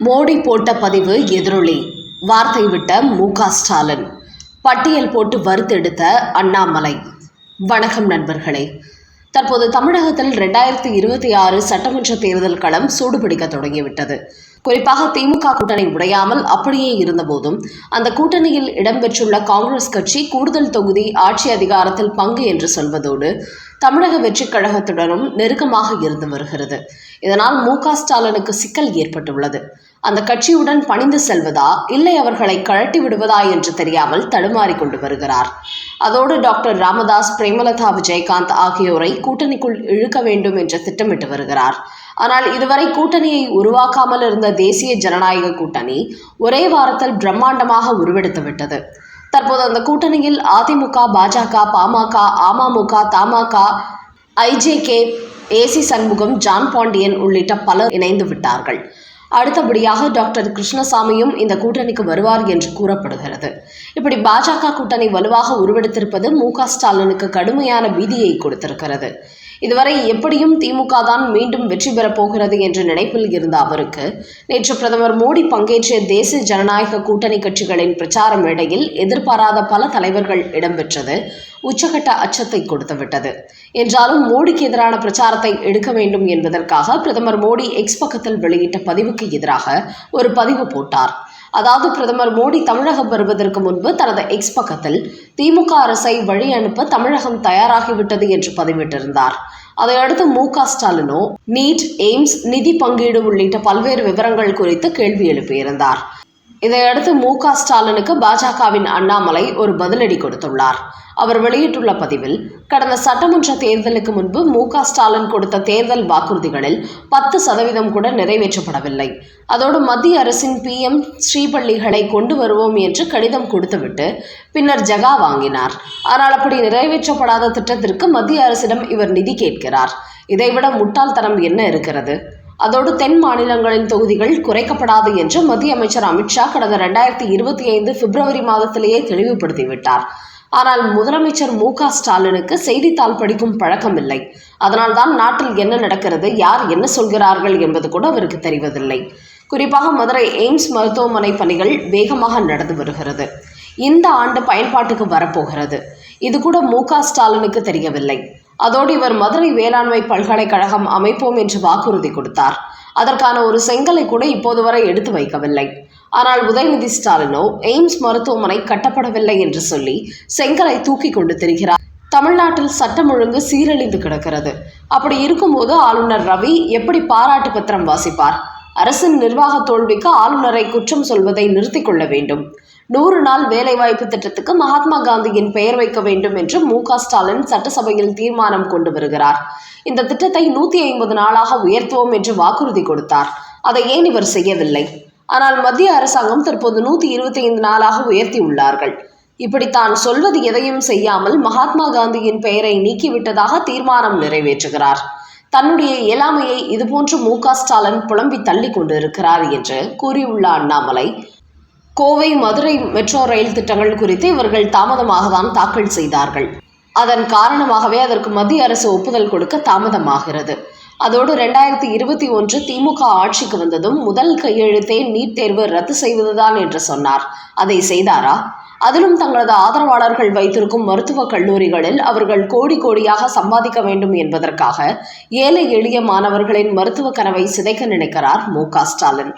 மோடி போட்ட பதிவு எதிரொலி. வார்த்தை விட்ட மு.க.ஸ்டாலின். பட்டியல் போட்டு வறுத்தெடுத்த அண்ணாமலை. வணக்கம் நண்பர்களே. தற்போது தமிழகத்தில் 2026 சட்டமன்ற தேர்தல் களம் சூடுபிடிக்க தொடங்கிவிட்டது. குறிப்பாக திமுக கூட்டணி உடையாமல் அப்படியே இருந்தபோதும் அந்த கூட்டணியில் இடம்பெற்றுள்ள காங்கிரஸ் கட்சி கூடுதல் தொகுதி ஆட்சி அதிகாரத்தில் பங்கு என்று சொல்வதோடு தமிழக வெற்றிக் கழகத்துடனும் நெருக்கமாக இருந்து வருகிறது. இதனால் மு.க.ஸ்டாலினுக்கு சிக்கல் ஏற்பட்டுள்ளது. அந்த கட்சியுடன் பணிந்து செல்வதா இல்லை அவர்களை கழட்டி விடுவதா என்று தெரியாமல் தடுமாறி கொண்டு வருகிறார். அதோடு டாக்டர் ராமதாஸ், பிரேமலதா விஜயகாந்த் ஆகியோரை கூட்டணிக்குள் இழுக்க வேண்டும் என்று திட்டமிட்டு வருகிறார். ஆனால் இதுவரை கூட்டணியை உருவாக்காமல் இருந்த தேசிய ஜனநாயக கூட்டணி ஒரே வாரத்தில் பிரம்மாண்டமாக உருவெடுத்துவிட்டது. தற்போது அந்த கூட்டணியில் அதிமுக, பாஜக, பாமக, அமமுக, தமாக, ஐஜேகே, ஏசி சண்முகம், ஜான் பாண்டியன் உள்ளிட்ட பலர் இணைந்து விட்டார்கள். அடுத்தபடியாக டாக்டர் கிருஷ்ணசாமியும் இந்த கூட்டணிக்கு வருவார் என்று கூறப்படுகிறது. இப்படி பாஜக கூட்டணி வலுவாக உருவெடுத்திருப்பது மு.க.ஸ்டாலினுக்கு கடுமையான பீதியை கொடுத்திருக்கிறது. இதுவரை எப்படியும் திமுக தான் மீண்டும் வெற்றி பெறப் போகிறது என்ற நினைப்பில் இருந்த அவருக்கு நேற்று பிரதமர் மோடி பங்கேற்ற தேசிய ஜனநாயக கூட்டணி கட்சிகளின் பிரச்சார மேடையில் எதிர்பாராத பல தலைவர்கள் இடம்பெற்றது உச்சகட்ட அச்சத்தை கொடுத்துவிட்டது. என்றாலும் மோடிக்கு எதிரான பிரச்சாரத்தை எடுக்க வேண்டும் என்பதற்காக பிரதமர் மோடி எக்ஸ் பக்கத்தில் வெளியிட்ட பதிவுக்கு எதிராக ஒரு பதிவு போட்டார். அதாவது பிரதமர் மோடி தமிழகம் வருவதற்கு முன்பு தனது எக்ஸ் பக்கத்தில் திமுக அரசை வழி அனுப்ப தமிழகம் தயாராகிவிட்டது என்று பதிவிட்டிருந்தார். அதையடுத்து மு.க.ஸ்டாலினோ நீட், எய்ம்ஸ், நிதி பங்கீடு உள்ளிட்ட பல்வேறு விவரங்கள் குறித்து கேள்வி எழுப்பியிருந்தார். இதையடுத்து மு.க.ஸ்டாலினுக்கு பாஜகவின் அண்ணாமலை ஒரு பதிலடி கொடுத்துள்ளார். அவர் வெளியிட்டுள்ள பதிவில், கடந்த சட்டமன்ற தேர்தலுக்கு முன்பு மு.க.ஸ்டாலின் கொடுத்த தேர்தல் வாக்குறுதிகளில் 10% கூட நிறைவேற்றப்படவில்லை. அதோடு மத்திய அரசின் PM ஸ்ரீபள்ளிகளை கொண்டு வருவோம் என்று கடிதம் கொடுத்துவிட்டு பின்னர் ஜகா வாங்கினார். ஆனால் அப்படி நிறைவேற்றப்படாத திட்டத்திற்கு மத்திய அரசிடம் இவர் நிதி கேட்கிறார். இதைவிட முட்டாள்தனம் என்ன இருக்கிறது? அதோடு தென் மாநிலங்களின் தொகுதிகள் குறைக்கப்படாது என்று மத்திய அமைச்சர் அமித்ஷா கடந்த 2025 பிப்ரவரி மாதத்திலேயே தெளிவுபடுத்திவிட்டார். ஆனால் முதலமைச்சர் மு.க.ஸ்டாலினுக்கு செய்தித்தாள் படிக்கும் பழக்கம் இல்லை. அதனால்தான் நாட்டில் என்ன நடக்கிறது, யார் என்ன சொல்கிறார்கள் என்பது கூட அவருக்கு தெரிவதில்லை. குறிப்பாக மதுரை எய்ம்ஸ் மருத்துவமனை பணிகள் வேகமாக நடந்து வருகிறது. இந்த ஆண்டு பயன்பாட்டுக்கு வரப்போகிறது. இது கூட மு.க.ஸ்டாலினுக்கு தெரியவில்லை. அதோடு இவர் மதுரை வேளாண்மை பல்கலைக்கழகம் அமைப்போம் என்று வாக்குறுதி கொடுத்தார். அதற்கான ஒரு செங்கலை கூட இப்போது வரை எடுத்து வைக்கவில்லை. ஆனால் உதயநிதி ஸ்டாலினோ எய்ம்ஸ் மருத்துவமனை கட்டப்படவில்லை என்று சொல்லி செங்கலை தூக்கி கொண்டு திரிகிறார். தமிழ்நாட்டில் சட்டம் ஒழுங்கு சீரழிந்து கிடக்கிறது. அப்படி இருக்கும்போது ஆளுநர் ரவி எப்படி பாராட்டு பத்திரம் வாசிப்பார்? அரசின் நிர்வாக தோல்விக்கு ஆளுநரை குற்றம் சொல்வதை நிறுத்திக் கொள்ள வேண்டும். 100 நாள் வேலைவாய்ப்பு திட்டத்துக்கு மகாத்மா காந்தியின் பெயர் வைக்க வேண்டும் என்று மு.க.ஸ்டாலின் சட்டசபையில் தீர்மானம் கொண்டு வருகிறார். இந்த திட்டத்தை 150 நாளாக உயர்த்துவோம் என்று வாக்குறுதி கொடுத்தார். அதை ஏன் இவர் செய்யவில்லை? ஆனால் மத்திய அரசாங்கம் தற்போது 125 நாளாக உயர்த்தி உள்ளார்கள். இப்படி தான் சொல்வது எதையும் செய்யாமல் மகாத்மா காந்தியின் பெயரை நீக்கிவிட்டதாக தீர்மானம் நிறைவேற்றுகிறார். தன்னுடைய இயலாமையை இதுபோன்று மு.க.ஸ்டாலின் புலம்பி தள்ளி கொண்டிருக்கிறார் என்று கூறியுள்ள அண்ணாமலை, கோவை, மதுரை மெட்ரோ ரயில் திட்டங்கள் குறித்து இவர்கள் தாமதமாக தான் தாக்கல் செய்தார்கள். அதன் காரணமாகவே அதற்கு மத்திய அரசு ஒப்புதல் கொடுக்க தாமதமாகிறது. அதோடு 2021 திமுக ஆட்சிக்கு வந்ததும் முதல் கையெழுத்தே நீட் தேர்வு ரத்து செய்வதுதான் என்று சொன்னார். அதை செய்தாரா? அதிலும் தங்களது ஆதரவாளர்கள் வைத்திருக்கும் மருத்துவக் கல்லூரிகளில் அவர்கள் கோடி கோடியாக சம்பாதிக்க வேண்டும் என்பதற்காக ஏழை எளிய மாணவர்களின் மருத்துவ கனவை சிதைக்க நினைக்கிறார் மு.க.ஸ்டாலின்.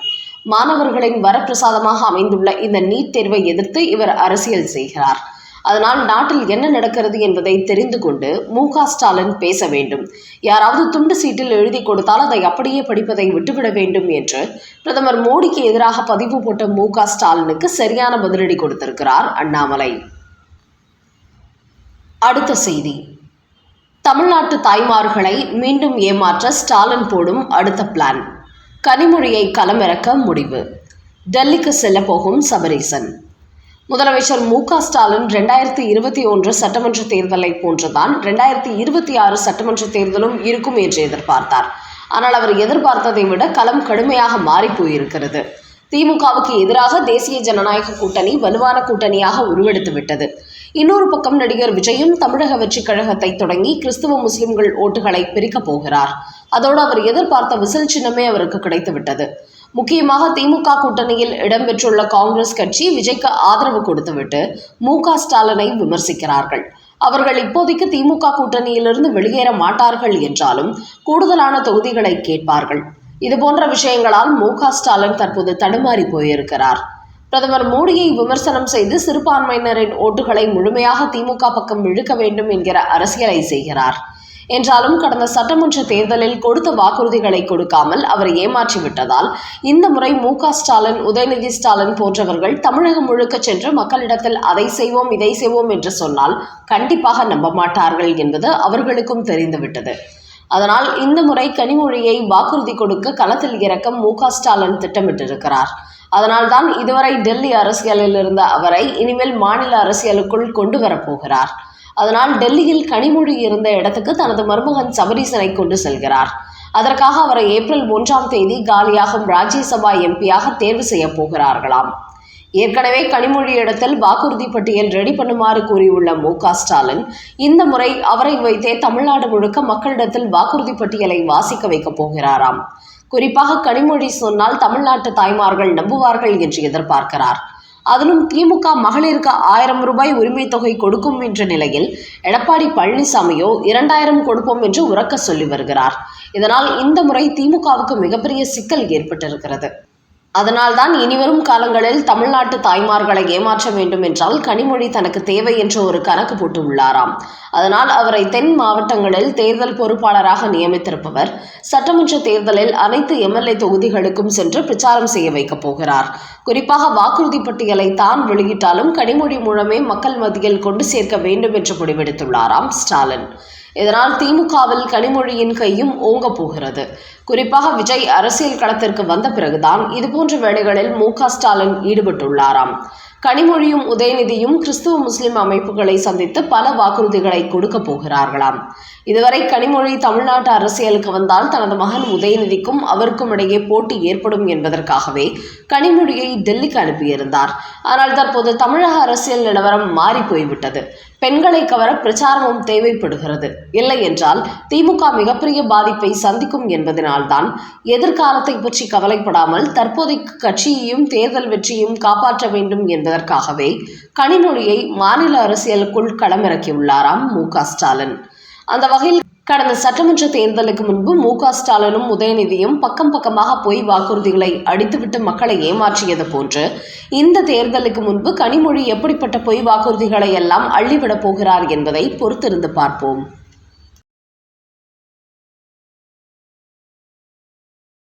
மாணவர்களின் வரப்பிரசாதமாக அமைந்துள்ள இந்த நீட் தேர்வை எதிர்த்து இவர் அரசியல் செய்கிறார். அதனால் நாட்டில் என்ன நடக்கிறது என்பதை தெரிந்து கொண்டு மு.க.ஸ்டாலின் பேச வேண்டும். யாராவது துண்டு சீட்டில் எழுதி கொடுத்தால் அதை அப்படியே படிப்பதை விட்டுவிட வேண்டும் என்று பிரதமர் மோடிக்கு எதிராக பதிவு போட்ட மு.க.ஸ்டாலினுக்கு சரியான பதிலடி கொடுத்திருக்கிறார் அண்ணாமலை. அடுத்த செய்தி. தமிழ்நாட்டு தாய்மார்களை மீண்டும் ஏமாற்ற ஸ்டாலின் போடும் அடுத்த பிளான். கனிமொழியை களமிறக்க முடிவு. டெல்லிக்கு செல்ல போகும் சபரீசன். முதலமைச்சர் மு.க.ஸ்டாலின் 2021 சட்டமன்ற தேர்தலை போன்றுதான் 2026 சட்டமன்ற தேர்தலும் இருக்கும் என்று எதிர்பார்த்தார். ஆனால் அவர் எதிர்பார்த்ததை விட களம் கடுமையாக மாறி போயிருக்கிறது. திமுகவுக்கு எதிராக தேசிய ஜனநாயக கூட்டணி வலுவான கூட்டணியாக உருவெடுத்துவிட்டது. இன்னொரு பக்கம் நடிகர் விஜயும் தமிழக வெற்றிக் கழகத்தை தொடங்கி கிறிஸ்துவ முஸ்லிம்கள் ஓட்டுகளை பிரிக்கப் போகிறார். அதோடு அவர் எதிர்பார்த்த விசில் சின்னமே அவருக்கு கிடைத்துவிட்டது. முக்கியமாக திமுக கூட்டணியில் இடம்பெற்றுள்ள காங்கிரஸ் கட்சி விஜய்க்கு ஆதரவு கொடுத்துவிட்டு மு.க.ஸ்டாலினை விமர்சிக்கிறார்கள். அவர்கள் இப்போதைக்கு திமுக கூட்டணியிலிருந்து வெளியேற மாட்டார்கள் என்றாலும் கூடுதலான தொகுதிகளை கேட்பார்கள். இதுபோன்ற விஷயங்களால் மு.க.ஸ்டாலின் தற்போது தடுமாறி போயிருக்கிறார். பிரதமர் மோடியை விமர்சனம் செய்து சிறுபான்மையினரின் ஓட்டுகளை முழுமையாக திமுக பக்கம் இழுக்க வேண்டும் என்கிற அரசியலை செய்கிறார். என்றாலும் கடந்த சட்டமன்ற தேர்தலில் கொடுத்த வாக்குறுதிகளை கொடுக்காமல் அவர் ஏமாற்றிவிட்டதால் இந்த முறை மு.க.ஸ்டாலின், உதயநிதி ஸ்டாலின் போன்றவர்கள் தமிழகம் முழுக்க சென்று மக்களிடத்தில் அதை செய்வோம் இதை செய்வோம் என்று சொன்னால் கண்டிப்பாக நம்ப மாட்டார்கள் என்பது அவர்களுக்கும் தெரிந்துவிட்டது. அதனால் இந்த முறை கனிமொழியை வாக்குறுதி கொடுக்க களத்தில் இறக்க மு.க.ஸ்டாலின் திட்டமிட்டிருக்கிறார். அதனால்தான் இதுவரை டெல்லி அரசியலில் இருந்த அவரை இனிமேல் மாநில அரசியலுக்குள் கொண்டு வரப்போகிறார். அதனால் டெல்லியில் கனிமொழி இருந்த இடத்துக்கு தனது மருமகன் சபரீசனை கொண்டு செல்கிறார். அதற்காக அவரை ஏப்ரல் 1ஆம் தேதி காலியாகும் ராஜ்யசபா எம்பியாக தேர்வு செய்ய போகிறார்களாம். ஏற்கனவே கனிமொழி இடத்தில் வாக்குறுதி பட்டியல் ரெடி பண்ணுமாறு கூறியுள்ள மு.க.ஸ்டாலின் இந்த முறை அவரை வைத்தே தமிழ்நாடு முழுக்க மக்களிடத்தில் வாக்குறுதி பட்டியலை வாசிக்க வைக்கப் போகிறாராம். குறிப்பாக கனிமொழி சொன்னால் தமிழ்நாட்டு தாய்மார்கள் நம்புவார்கள் என்று எதிர்பார்க்கிறார். அதிலும் திமுக மகளிருக்கு 1000 ரூபாய் உரிமை தொகை கொடுக்கும் என்ற நிலையில் எடப்பாடி பழனிசாமியோ 2000 கொடுப்போம் என்று உரக்க சொல்லி வருகிறார். இதனால் இந்த முறை திமுகவுக்கு மிகப்பெரிய சிக்கல் ஏற்பட்டிருக்கிறது. அதனால்தான் இனிவரும் காலங்களில் தமிழ்நாட்டு தாய்மார்களை ஏமாற்ற வேண்டும் என்றால் கனிமொழி தனக்கு தேவை என்று ஒரு கணக்கு போட்டு உள்ளாராம். அதனால் அவரை தென் மாவட்டங்களில் தேர்தல் பொறுப்பாளராக நியமித்திருப்பவர் சட்டமன்ற தேர்தலில் அனைத்து எம்எல்ஏ தொகுதிகளுக்கும் சென்று பிரச்சாரம் செய்ய வைக்கப் போகிறார். குறிப்பாக வாக்குறுதி பட்டியலை தான் வெளியிட்டாலும் கனிமொழி மூலமே மக்கள் மத்தியில் கொண்டு சேர்க்க வேண்டும் என்று முடிவெடுத்துள்ளாராம் ஸ்டாலின். இதனால் திமுகவில் கனிமொழியின் கையும் ஓங்க போகிறது. குறிப்பாக விஜய் அரசியல் களத்திற்கு வந்த பிறகுதான் இதுபோன்ற வேலைகளில் மு.க.ஸ்டாலின் ஈடுபட்டுள்ளாராம். கனிமொழியும் உதயநிதியும் கிறிஸ்துவ முஸ்லிம் அமைப்புகளை சந்தித்து பல வாக்குறுதிகளை கொடுக்க போகிறார்களாம். இதுவரை கனிமொழி தமிழ்நாட்டு அரசியலுக்கு வந்தால் தனது மகன் உதயநிதிக்கும் அவருக்கும் இடையே போட்டி ஏற்படும் என்பதற்காகவே கனிமொழியை டெல்லிக்கு அனுப்பியிருந்தார். ஆனால் தற்போது தமிழக அரசியல் நிலவரம் மாறி போய்விட்டது. பெண்களை கவர பிரச்சாரமும் தேவைப்படுகிறது. இல்லை என்றால் திமுக மிகப்பெரிய பாதிப்பை சந்திக்கும் என்பதனால்தான் எதிர்காலத்தை பற்றி கவலைப்படாமல் தற்போதைக்கு கட்சியையும் தேர்தல் வெற்றியும் காப்பாற்ற வேண்டும் என்பதற்காகவே கனிமொழியை மாநில அரசியலுக்குள் களமிறக்கியுள்ளாராம் மு.க.ஸ்டாலின். அந்த வகையில் கடந்த சட்டமன்ற தேர்தலுக்கு முன்பு மு.க.ஸ்டாலினும் உதயநிதியும் பக்கம் பக்கமாக பொய் வாக்குறுதிகளை அடித்துவிட்டு மக்களை ஏமாற்றியது போன்று இந்த தேர்தலுக்கு முன்பு கனிமொழி எப்படிப்பட்ட பொய் வாக்குறுதிகளை எல்லாம் அள்ளிவிடப் போகிறார் என்பதை பொறுத்திருந்து பார்ப்போம்.